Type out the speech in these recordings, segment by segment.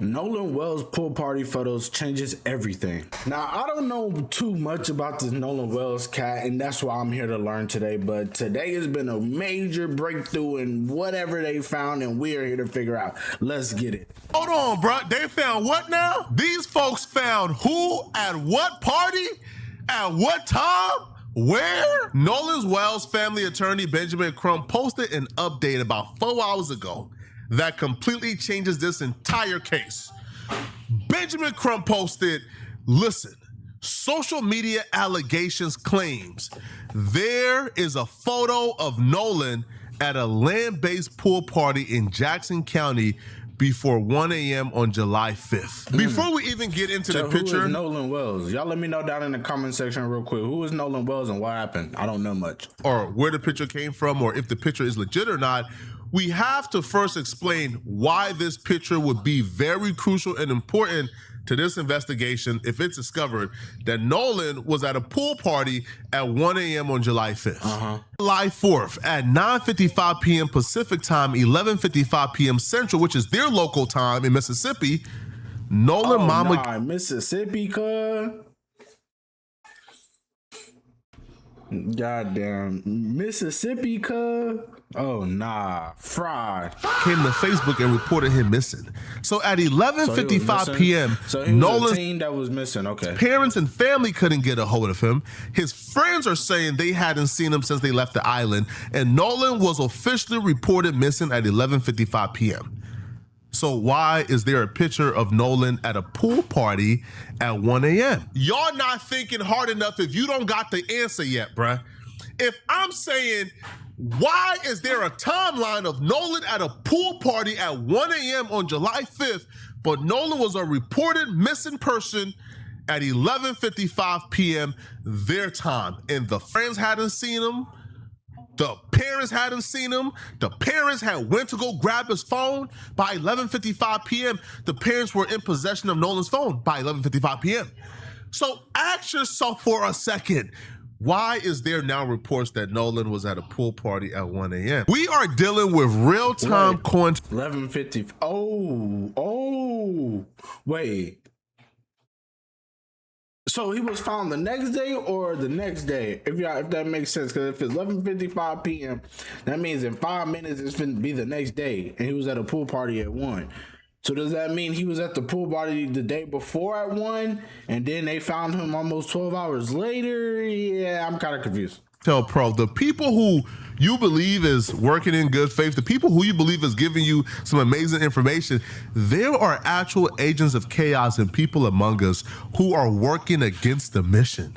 Nolan Wells pool party photos changes everything. Now, I don't know too much about this Nolan Wells cat, and that's why I'm here to learn today, but today has been a major breakthrough in whatever they found, and we are here to figure out. Let's get it. Hold on, bro. They found what now? These folks found who at what party? At what time? Where? Nolan Wells' family attorney Benjamin Crump posted an update about 4 hours ago that completely changes this entire case. Benjamin Crump posted, listen, social media allegations claims there is a photo of Nolan at a land-based pool party in Jackson County before 1 a.m. on July 5th. Before we even get into the picture. Who is Nolan Wells? Y'all let me know down in the comment section real quick. Who is Nolan Wells and what happened? I don't know much. Or where the picture came from, or if the picture is legit or not. We have to first explain why this picture would be very crucial and important to this investigation if it's discovered that Nolan was at a pool party at 1 a.m. on July 5th. July 4th at 9:55 p.m. Pacific time, 11:55 p.m. Central, which is their local time in Mississippi, Nolan Mississippi, cuz. Goddamn Mississippi, cuz. Oh nah, fraud. Came to Facebook and reported him missing. So at 11:55 p.m., so he was Nolan's a teen that was missing. Okay. Parents and family couldn't get a hold of him. His friends are saying they hadn't seen him since they left the island, and Nolan was officially reported missing at 11:55 p.m. So why is there a picture of Nolan at a pool party at 1 a.m.? Y'all not thinking hard enough if you don't got the answer yet, bruh. If I'm saying, why is there a timeline of Nolan at a pool party at 1 a.m. on July 5th, but Nolan was a reported missing person at 11:55 p.m. their time, and the friends hadn't seen him, the parents hadn't seen him, the parents had went to go grab his phone by 11:55 p.m. The parents were in possession of Nolan's phone by 11:55 p.m. So ask yourself for a second, why is there now reports that Nolan was at a pool party at 1 a.m.? We are dealing with real-time coins. 11:50. Wait. So he was found the next day or the next day? If that makes sense, because if it's 11:55 p.m., that means in 5 minutes it's going to be the next day, and he was at a pool party at 1. So does that mean he was at the pool party the day before at 1, and then they found him almost 12 hours later? Yeah, I'm kind of confused. Tell Pro, the people who you believe is working in good faith, the people who you believe is giving you some amazing information, there are actual agents of chaos and people among us who are working against the mission.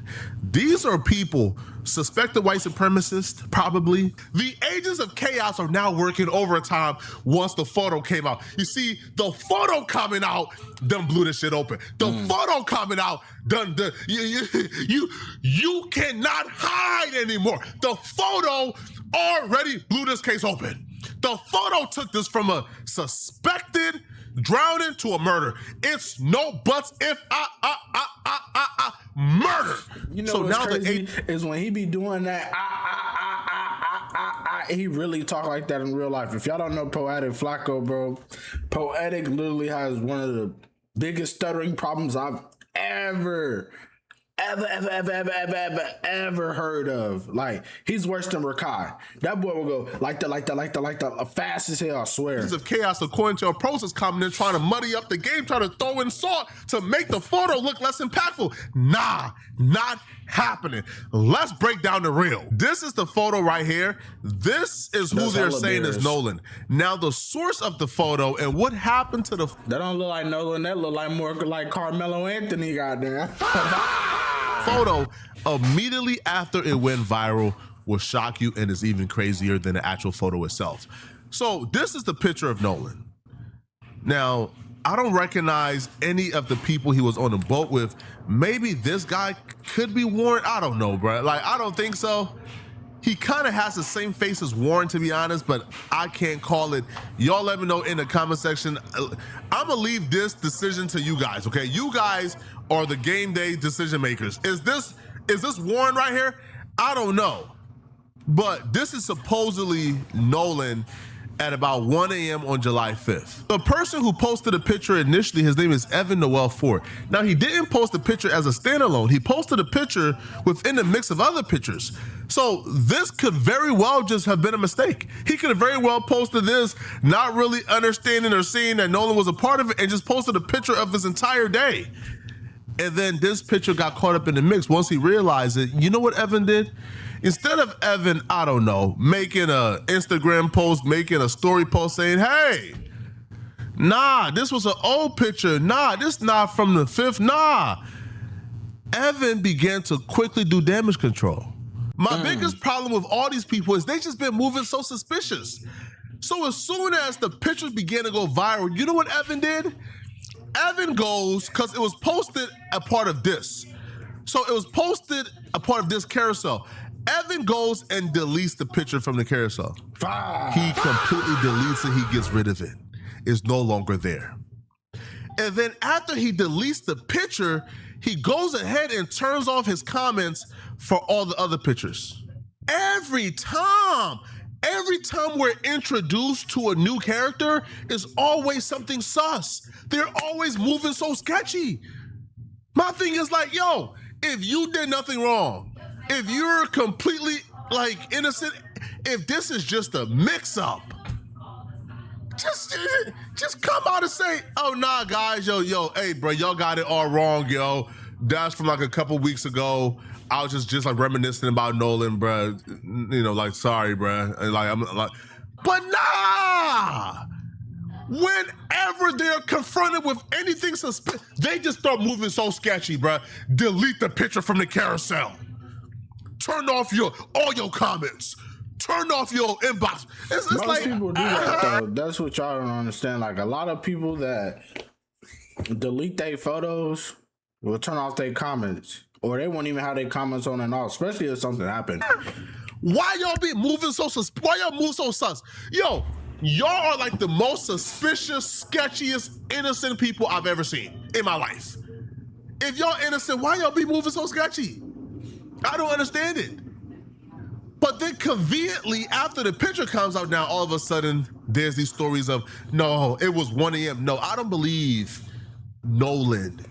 These are people, suspected white supremacists, probably. The agents of chaos are now working overtime once the photo came out. You see, the photo coming out done blew this shit open. The photo coming out done, you cannot hide anymore. The photo already blew this case open. The photo took this from a suspected drowning to a murder. It's no buts if murder. You know what's crazy is when he be doing that he really talk like that in real life. If y'all don't know Poetic Flacco, bro, Poetic literally has one of the biggest stuttering problems I've ever heard of. Like, he's worse than Rakai. That boy will go like that, fast as hell, I swear. Of chaos, according to a process coming in, trying to muddy up the game, trying to throw in salt to make the photo look less impactful. Nah, not happening. Let's break down the real. This is the photo right here. This is who they're saying is Nolan. Now, the source of the photo and what happened to the... That don't look like Nolan. That look like more like Carmelo Anthony, goddamn. Photo immediately after it went viral will shock you and is even crazier than the actual photo itself. So this is the picture of Nolan. Now, I don't recognize any of the people he was on the boat with. Maybe this guy could be Warren. I don't know, bro. Like, I don't think so. He kind of has the same face as Warren, to be honest, but I can't call it. Y'all let me know in the comment section. I'm gonna leave this decision to you guys, okay? You guys are the game day decision makers. Is this Warren right here? I don't know. But this is supposedly Nolan, at about 1 a.m. on July 5th. The person who posted the picture initially, his name is Evan Noel Ford. Now, he didn't post the picture as a standalone. He posted a picture within a mix of other pictures. So this could very well just have been a mistake. He could have very well posted this, not really understanding or seeing that Nolan was a part of it, and just posted a picture of his entire day. And then this picture got caught up in the mix. Once he realized it, you know what Evan did? Instead of Evan, I don't know, making a Instagram post, making a story post saying, hey, nah, this was an old picture. Nah, this not from the 5th. Nah. Evan began to quickly do damage control. My biggest problem with all these people is they just been moving so suspicious. So as soon as the pictures began to go viral, you know what Evan did? Evan goes, because it was posted a part of this. So it was posted a part of this carousel. Evan goes and deletes the picture from the carousel. He completely deletes it. He gets rid of it. It's no longer there. And then after he deletes the picture, he goes ahead and turns off his comments for all the other pictures. Every time we're introduced to a new character, it's always something sus. They're always moving so sketchy. My thing is like, yo, if you did nothing wrong, if you're completely like innocent, if this is just a mix-up, just come out and say, oh nah guys, yo, hey bro, y'all got it all wrong, yo. That's from like a couple weeks ago. I was just like reminiscing about Nolan, bro. You know, like sorry, bro. And like I'm like, but nah. Whenever they're confronted with anything suspicious, they just start moving so sketchy, bro. Delete the picture from the carousel. Turn off all your comments. Turn off your inbox. It's Most like people do that though. That's what y'all don't understand. Like a lot of people that delete their photos will turn off their comments, or they won't even have their comments on and off, especially if something happened. Why y'all be moving so sus? Why y'all move so sus? Yo, y'all are like the most suspicious, sketchiest, innocent people I've ever seen in my life. If y'all innocent, why y'all be moving so sketchy? I don't understand it. But then conveniently, after the picture comes out now, all of a sudden, there's these stories of, no, it was 1 a.m. No, I don't believe Nolan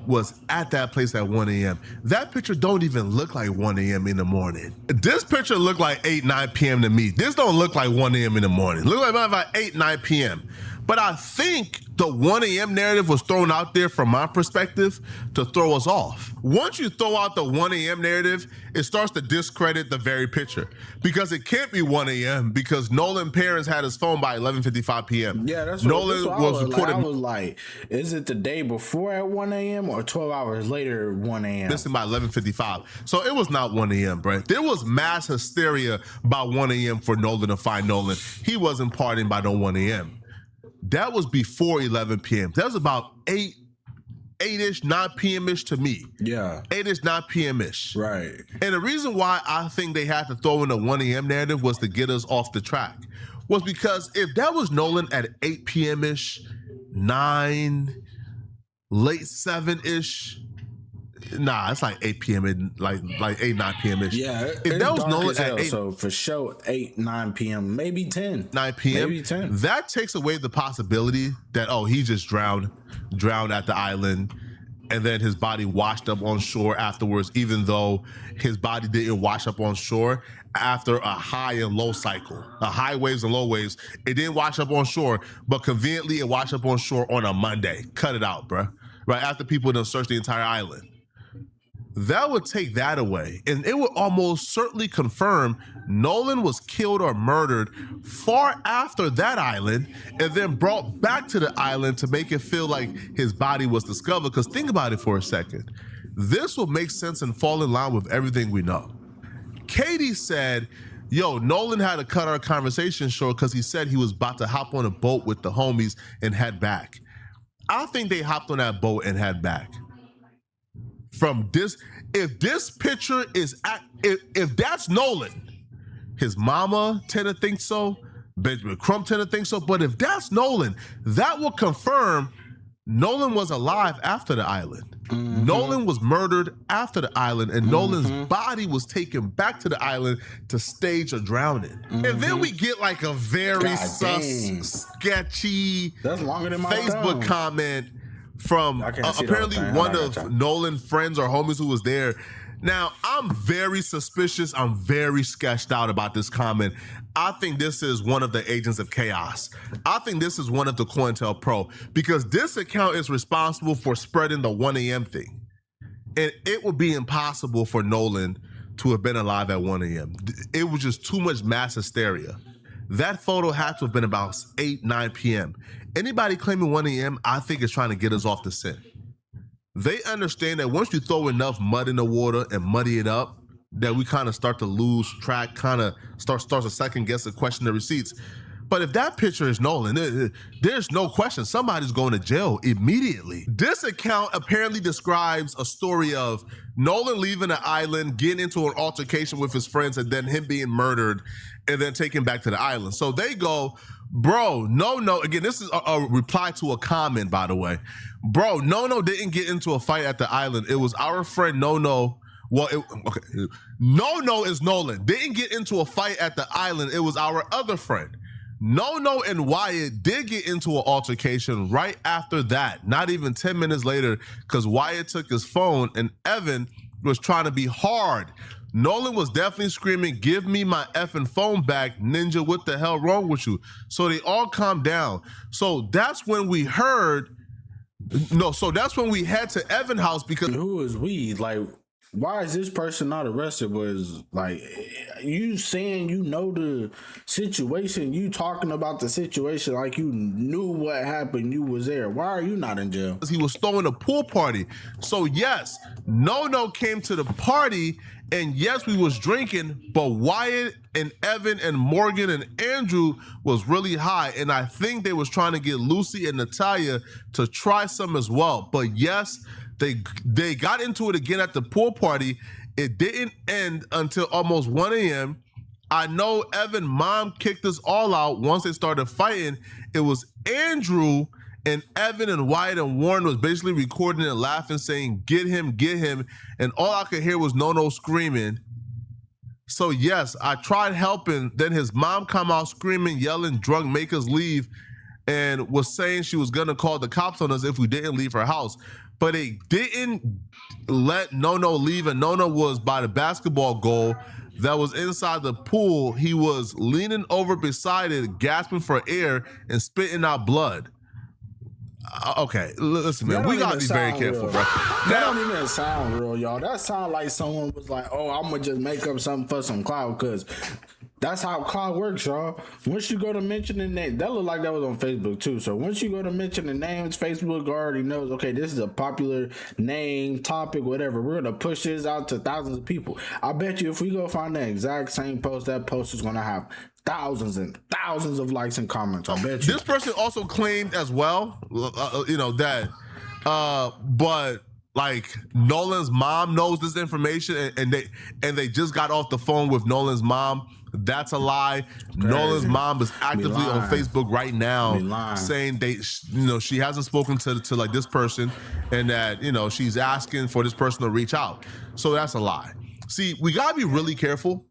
was at that place at 1 a.m. That picture don't even look like 1 a.m. in the morning. This picture look like 8, 9 p.m. to me. This don't look like 1 a.m. in the morning. Look like about 8, 9 p.m. But I think the 1 a.m. narrative was thrown out there from my perspective to throw us off. Once you throw out the 1 a.m. narrative, it starts to discredit the very picture because it can't be 1 a.m. because Nolan's parents had his phone by 11:55 p.m. Yeah, that's Nolan what was reported. I was like, is it the day before at 1 a.m. or 12 hours later at 1 a.m.? Missing by 11:55. So it was not 1 a.m., bro. There was mass hysteria by 1 a.m. for Nolan to find Nolan. He wasn't partying by no 1 a.m. That was before 11 p.m. That was about 8-ish, 9 p.m.-ish to me. Yeah. 8-ish, 9 p.m.-ish. Right. And the reason why I think they had to throw in the 1 a.m. narrative was to get us off the track. Was because if that was Nolan at 8 p.m.-ish, 9, late 7-ish, nah, it's like 8 p.m. and like 8, 9 p.m.-ish. Yeah. If that was Nolan at 8, so for sure 8, 9 p.m., maybe 10. 9 p.m. Maybe 10. That takes away the possibility that, oh, he just drowned at the island and then his body washed up on shore afterwards, even though his body didn't wash up on shore after a high and low cycle, a high waves and low waves. It didn't wash up on shore, but conveniently it washed up on shore on a Monday. Cut it out, bruh. Right after people done searched the entire island. That would take that away, and it would almost certainly confirm Nolan was killed or murdered far after that island and then brought back to the island to make it feel like his body was discovered. Because think about it for a second. This will make sense and fall in line with everything we know. Katie said, yo, Nolan had to cut our conversation short because he said he was about to hop on a boat with the homies and head back. I think they hopped on that boat and head back. From this, if this picture is, if that's Nolan, his mama tend to think so, Benjamin Crump tend to think so, but if that's Nolan, that will confirm Nolan was alive after the island. Nolan was murdered after the island, and Nolan's body was taken back to the island to stage a drowning. And then we get like a very sketchy That's longer than my Facebook comment from apparently one of Nolan's friends or homies who was there. Now, I'm very suspicious. I'm very sketched out about this comment. I think this is one of the agents of chaos. I think this is one of the COINTELPRO, because this account is responsible for spreading the 1 a.m. thing. And it would be impossible for Nolan to have been alive at 1 a.m. It was just too much mass hysteria. That photo had to have been about 8, 9 p.m. Anybody claiming 1 a.m., I think is trying to get us off the scent. They understand that once you throw enough mud in the water and muddy it up, that we kind of start to lose track, kind of starts to second guess and question the receipts. But if that picture is Nolan, there's no question somebody's going to jail immediately. This account apparently describes a story of Nolan leaving the island, getting into an altercation with his friends, and then him being murdered and then taken back to the island. So they go, bro, no. Again, this is a reply to a comment, by the way. Bro, No didn't get into a fight at the island. It was our friend No. Well, No is Nolan. Didn't get into a fight at the island. It was our other friend. No and Wyatt did get into an altercation right after that. Not even 10 minutes later, because Wyatt took his phone and Evan was trying to be hard. Nolan was definitely screaming, "Give me my effing phone back, Ninja, what the hell wrong with you?" So they all calmed down. So that's when we heard, that's when we head to Evan's house, because who is we? Like, why is this person not arrested? Was like, you saying you know the situation, you talking about the situation like you knew what happened, you was there. Why are you not in jail? He was throwing a pool party. So yes, No came to the party, and yes, we was drinking, but Wyatt and Evan and Morgan and Andrew was really high, and I think they was trying to get Lucy and Natalia to try some as well. But yes, they got into it again at the pool party. It didn't end until almost 1 a.m. I know Evan's mom kicked us all out once they started fighting. It was Andrew and Evan and Wyatt and Warren was basically recording and laughing, saying, get him. And all I could hear was No screaming. So yes, I tried helping. Then his mom come out screaming, yelling, drunk, make us leave, and was saying she was gonna call the cops on us if we didn't leave her house. But they didn't let No leave, and No was by the basketball goal that was inside the pool. He was leaning over beside it, gasping for air and spitting out blood. Okay, listen, man, we gotta be very careful, bro. That don't even sound real, y'all. That sound like someone was like, "Oh, I'm gonna just make up something for some clout," because that's how clout works, y'all. Once you go to mention the name, that looked like that was on Facebook too. So once you go to mention the names, Facebook already knows, okay, this is a popular name, topic, whatever. We're gonna push this out to thousands of people. I bet you if we go find the exact same post, that post is gonna have thousands and thousands of likes and comments. I bet you. This person also claimed as well, but like Nolan's mom knows this information, and they just got off the phone with Nolan's mom. That's a lie. Crazy. Nolan's mom is actively on Facebook right now saying she hasn't spoken to like this person, and that she's asking for this person to reach out. So that's a lie. See, we gotta be really careful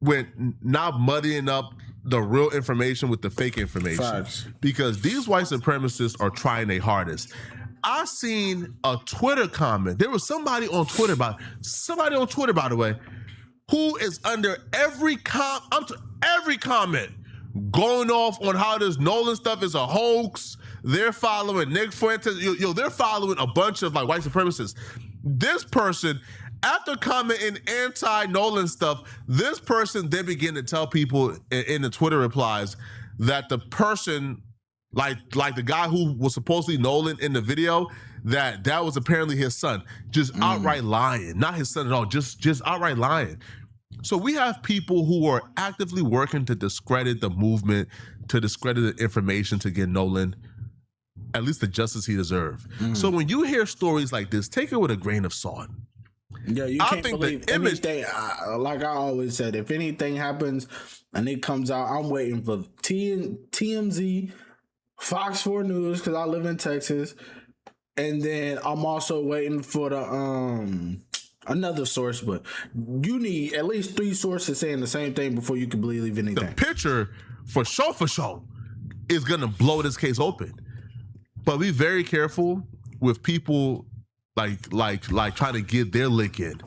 with not muddying up the real information with the fake information. Facts. Because these white supremacists are trying their hardest. I seen a Twitter comment. There was somebody on Twitter, by the way, who is under every comment going off on how this Nolan stuff is a hoax. They're following Nick Fuentes. They're following a bunch of like white supremacists. This person, after commenting anti-Nolan stuff, this person then began to tell people in the Twitter replies that the person, like the guy who was supposedly Nolan in the video, that was apparently his son. Just outright lying. Not his son at all, just outright lying. So we have people who are actively working to discredit the movement, to discredit the information, to get Nolan at least the justice he deserves. So when you hear stories like this, take it with a grain of salt. Yeah, you can't believe anything. Like I always said, if anything happens and it comes out, I'm waiting for TMZ Fox 4 News, because I live in Texas. And then I'm also waiting for the another source, but you need at least 3 sources saying the same thing before you can believe The anything. picture, for sure, is gonna blow this case open. But be very careful with people like trying to get their lick in,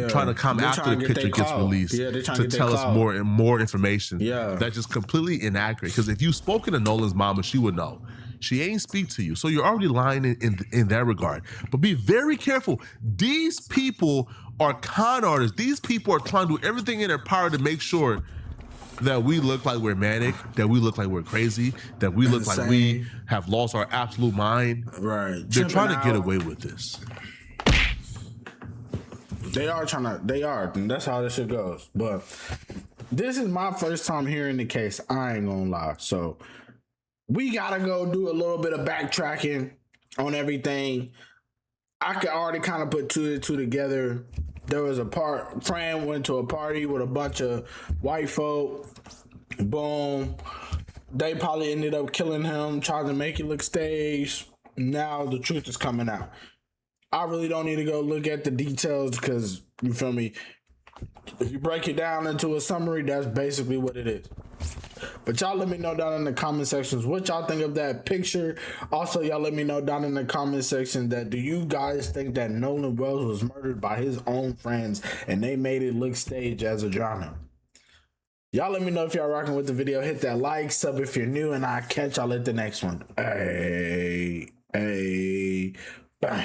trying to come They're after trying the to get picture their gets clout. released Yeah, they're trying to to get tell their us clout. more and more information. Yeah. That's just completely inaccurate. Because if you've spoken to Nolan's mama, she would know. She ain't speak to you, so you're already lying in that regard. But be very careful. These people are con artists. These people are trying to do everything in their power to make sure that we look like we're manic, that we look like we're crazy, that we look like we Insane. have lost our absolute mind. Right. They're trying to Tripping get out. away with this. They are, and that's how this shit goes. But this is my first time hearing the case. I ain't gonna lie. So we gotta go do a little bit of backtracking on everything. I could already kind of put 2 and 2 together. There was Fran went to a party with a bunch of white folk. Boom. They probably ended up killing him, trying to make it look staged. Now the truth is coming out. I really don't need to go look at the details because, you feel me, if you break it down into a summary, that's basically what it is. But y'all let me know down in the comment sections what y'all think of that picture. Also, y'all let me know down in the comment section that do you guys think that Nolan Wells was murdered by his own friends and they made it look staged as a drama? Y'all let me know if y'all rocking with the video. Hit that like, sub if you're new, and I'll catch y'all at the next one. Hey, bye.